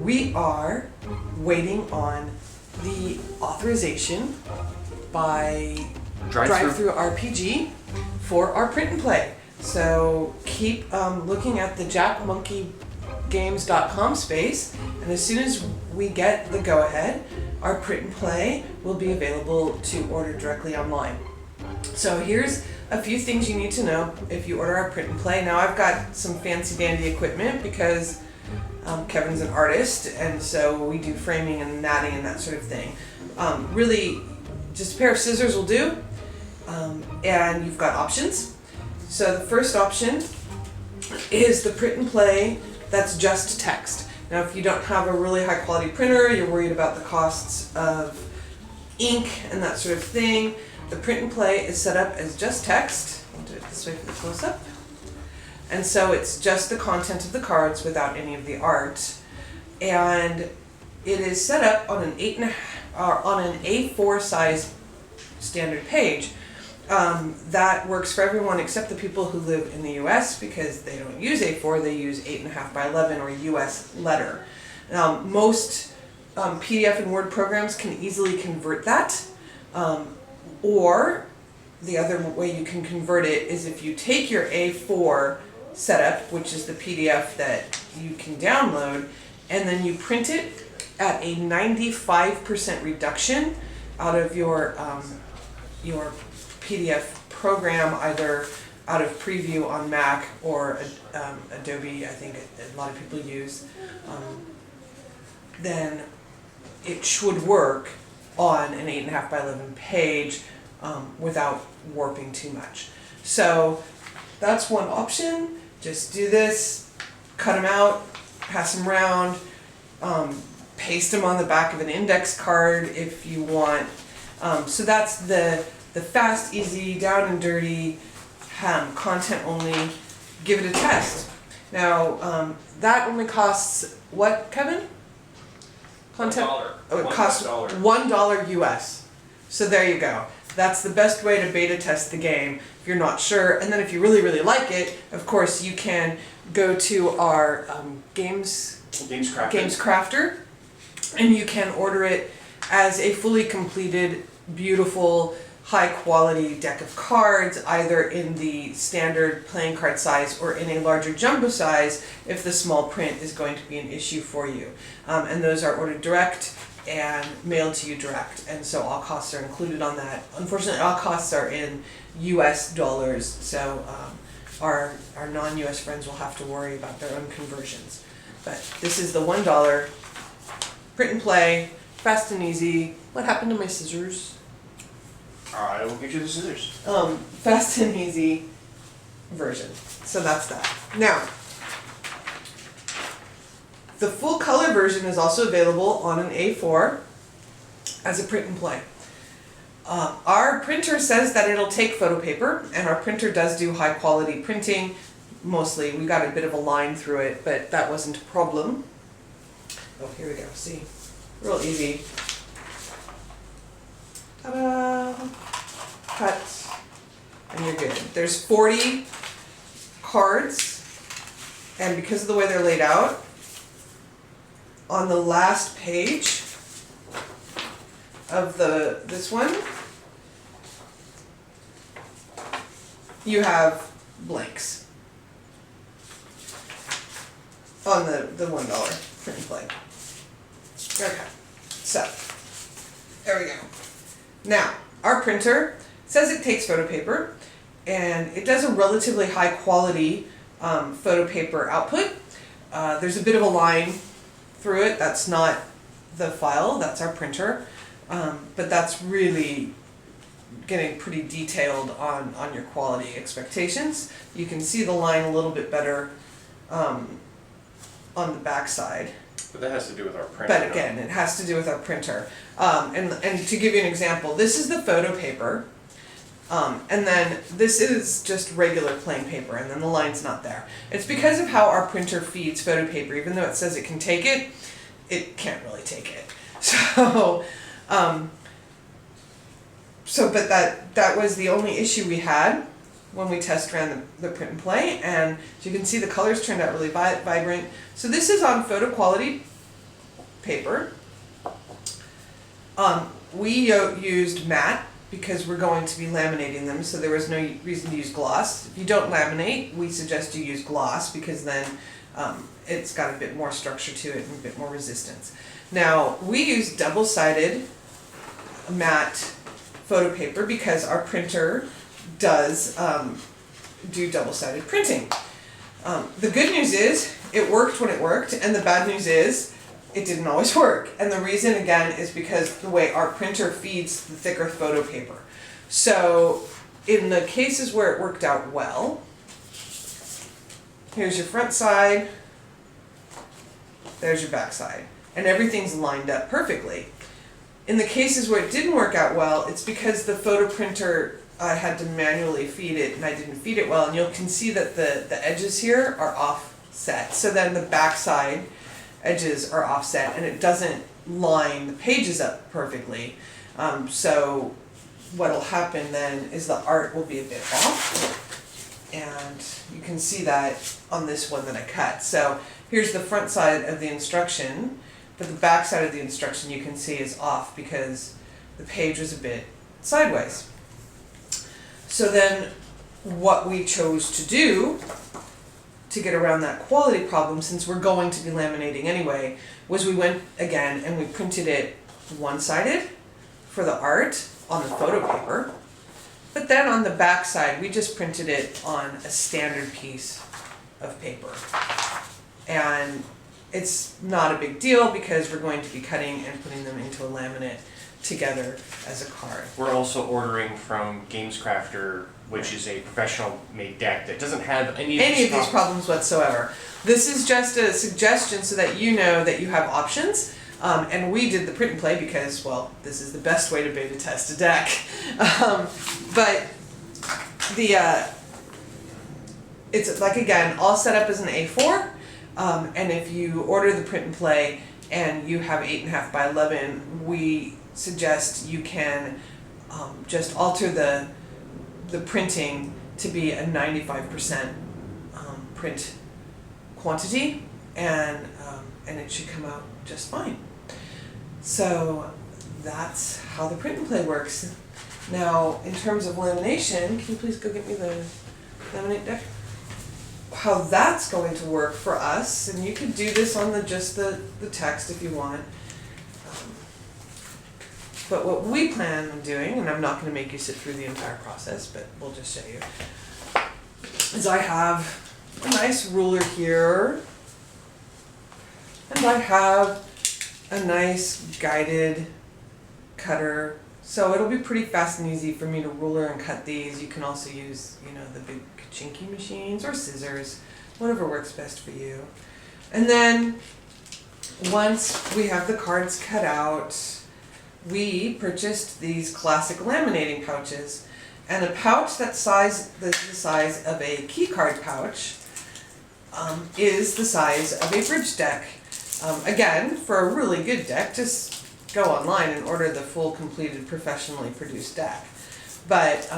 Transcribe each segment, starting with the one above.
we are waiting on the authorization by Drive-Thru RPG for our print and play. So keep looking at the jackmonkeygames.com space, and as soon as we get the go-ahead, our print and play will be available to order directly online. So here's a few things you need to know if you order our print and play. Now I've got some fancy dandy equipment because Kevin's an artist, and so we do framing and matting and that sort of thing. Really, just a pair of scissors will do, and you've got options. So the first option is the print and play that's just text. Now if you don't have a really high quality printer, you're worried about the costs of ink and that sort of thing, the print and play is set up as just text. I'll do it this way for the close-up. And so it's just the content of the cards without any of the art. And it is set up on an A4 size standard page. That works for everyone except the people who live in the US, because they don't use A4, they use 8.5 by 11 or US letter. Most PDF and Word programs can easily convert that. Or the other way you can convert it is if you take your A4 setup, which is the PDF that you can download, and then you print it at a 95% reduction out of your PDF program, either out of Preview on Mac or Adobe, I think a lot of people use, then it should work on an 8.5 by 11 page without warping too much. So that's one option. Just do this, cut them out, pass them around, paste them on the back of an index card if you want. So that's the fast, easy, down and dirty, content only. Give it a test. Now that only costs what, Kevin? Content. $1. Oh, it costs $1 US. So there you go. That's the best way to beta test the game if you're not sure. And then if you really, really like it, of course, you can go to our Games Crafter, and you can order it as a fully completed, beautiful, high quality deck of cards, either in the standard playing card size or in a larger jumbo size if the small print is going to be an issue for you. And those are ordered direct and mailed to you direct, and so all costs are included on that. Unfortunately, all costs are in US dollars, so our non-US friends will have to worry about their own conversions. But this is the $1 print and play, fast and easy. What happened to my scissors? I will get you the scissors. Fast and easy version. So that's that. Now, the full color version is also available on an A4 as a print and play. Our printer says that it'll take photo paper, and our printer does do high quality printing. Mostly, we got a bit of a line through it, but that wasn't a problem. Oh, here we go. See, real easy. Ta-da! Cut, and you're good. There's 40 cards, and because of the way they're laid out, on the last page of this one, you have blanks on the $1 print and play. Okay, so there we go. Now, our printer says it takes photo paper, and it does a relatively high quality photo paper output. There's a bit of a line through it. That's not the file, that's our printer, but that's really getting pretty detailed on your quality expectations. You can see the line a little bit better on the back side. But that has to do with our printer. But again, it has to do with our printer. And to give you an example, this is the photo paper, and then this is just regular plain paper, and then the line's not there. It's because of how our printer feeds photo paper. Even though it says it can take it, it can't really take it. But that was the only issue we had when we test ran the print and play, and as you can see, the colors turned out really vibrant. So this is on photo quality paper. We used matte because we're going to be laminating them, so there was no reason to use gloss. If you don't laminate, we suggest you use gloss because then it's got a bit more structure to it and a bit more resistance. Now, we use double-sided matte photo paper because our printer does do double-sided printing. The good news is it worked when it worked, and the bad news is it didn't always work. And the reason, again, is because the way our printer feeds the thicker photo paper. So in the cases where it worked out well, here's your front side, there's your back side, and everything's lined up perfectly. In the cases where it didn't work out well, it's because the photo printer, I had to manually feed it and I didn't feed it well, and you can see that the edges here are offset. So then the back side edges are offset and it doesn't line the pages up perfectly. So what'll happen then is the art will be a bit off, and you can see that on this one that I cut. So here's the front side of the instruction, but the back side of the instruction you can see is off because the page was a bit sideways. So then what we chose to do to get around that quality problem, since we're going to be laminating anyway, was we went again and we printed it one-sided for the art on the photo paper, but then on the back side we just printed it on a standard piece of paper. And it's not a big deal because we're going to be cutting and putting them into a laminate together as a card. We're also ordering from Gamescrafter, which is a professional made deck that doesn't have any of these problems whatsoever. This is just a suggestion so that you know that you have options. And we did the print and play because, well, this is the best way to beta test a deck. But it's like, again, all set up as an A4. And if you order the print and play and you have 8.5 by 11, we suggest you can just alter the printing to be a 95% print quantity, and it should come out just fine. So that's how the print and play works. Now, in terms of lamination, can you please go get me the laminate deck? How that's going to work for us, and you could do this on just the text if you want. But what we plan on doing, and I'm not going to make you sit through the entire process, but we'll just show you, is I have a nice ruler here, and I have a nice guided cutter. So it'll be pretty fast and easy for me to ruler and cut these. You can also use, the big Kachinki machines or scissors, whatever works best for you. And then once we have the cards cut out, we purchased these classic laminating pouches, and a pouch that's the size of a key card pouch is the size of a bridge deck. Again, for a really good deck, just go online and order the full completed professionally produced deck. But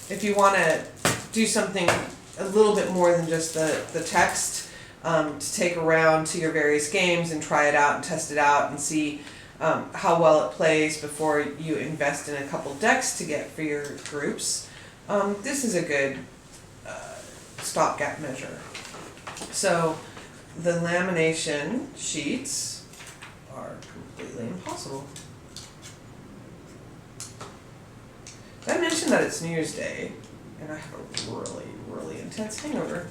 if you want to do something a little bit more than just the text, to take around to your various games and try it out and test it out and see how well it plays before you invest in a couple decks to get for your groups, this is a good stopgap measure. So the lamination sheets are completely impossible. Did I mention that it's New Year's Day and I have a really, really intense hangover?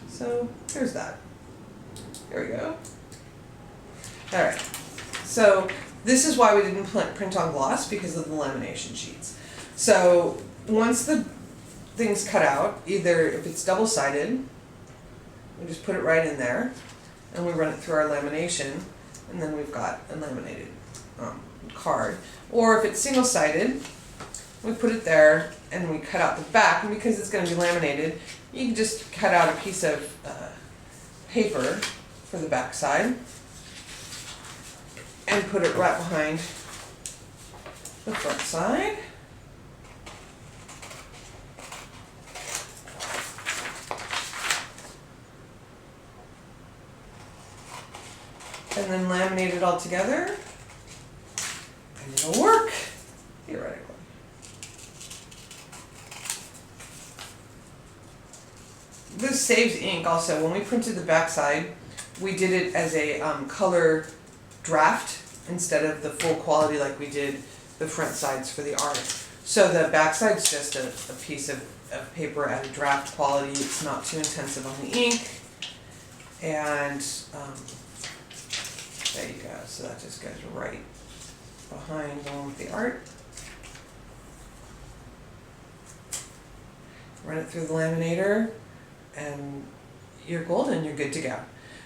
So here's that. There we go. Alright. So this is why we didn't print on gloss, because of the lamination sheets. So once the thing's cut out, either if it's double-sided, we just put it right in there and we run it through our lamination, and then we've got a laminated card. Or if it's single-sided, we put it there and we cut out the back, and because it's going to be laminated, you can just cut out a piece of paper for the back side and put it right behind the front side. and then laminate it all together, and it'll work, theoretically. This saves ink also. When we printed the backside, we did it as a color draft instead of the full quality like we did the front sides for the art. So the backside's just a piece of paper at a draft quality. It's not too intensive on the ink. And there you go. So that just goes right behind the one with the art. Run it through the laminator, and you're golden, you're good to go.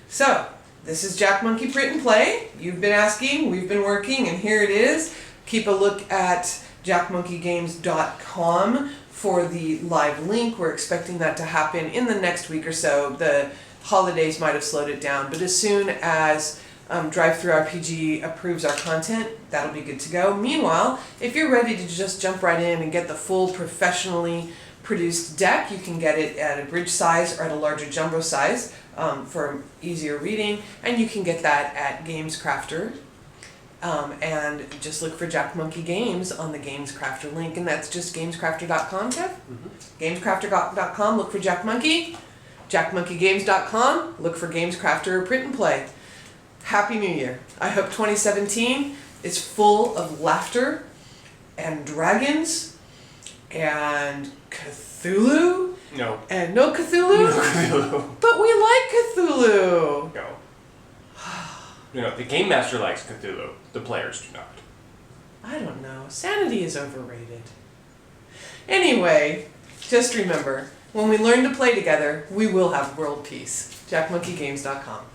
So, this is Jack Monkey Print and Play. You've been asking, we've been working, and here it is. Keep a look at jackmonkeygames.com for the live link. We're expecting that to happen in the next week or so. The holidays might have slowed it down, but as soon as Drive-Thru RPG approves our content, that'll be good to go. Meanwhile, if you're ready to just jump right in and get the full professionally produced deck, you can get it at a bridge size or at a larger jumbo size for easier reading, and you can get that at Games Crafter. And just look for Jack Monkey Games on the Games Crafter link, and that's just gamescrafter.com, Kev? Gamescrafter.com, look for Jack Monkey. JackMonkeyGames.com, look for Games Crafter Print and Play. Happy New Year. I hope 2017 is full of laughter and dragons and Cthulhu. No. And no Cthulhu? No Cthulhu. But we like Cthulhu. No. No, the game master likes Cthulhu. The players do not. I don't know. Sanity is overrated. Anyway, just remember, when we learn to play together, we will have world peace. JackMonkeyGames.com.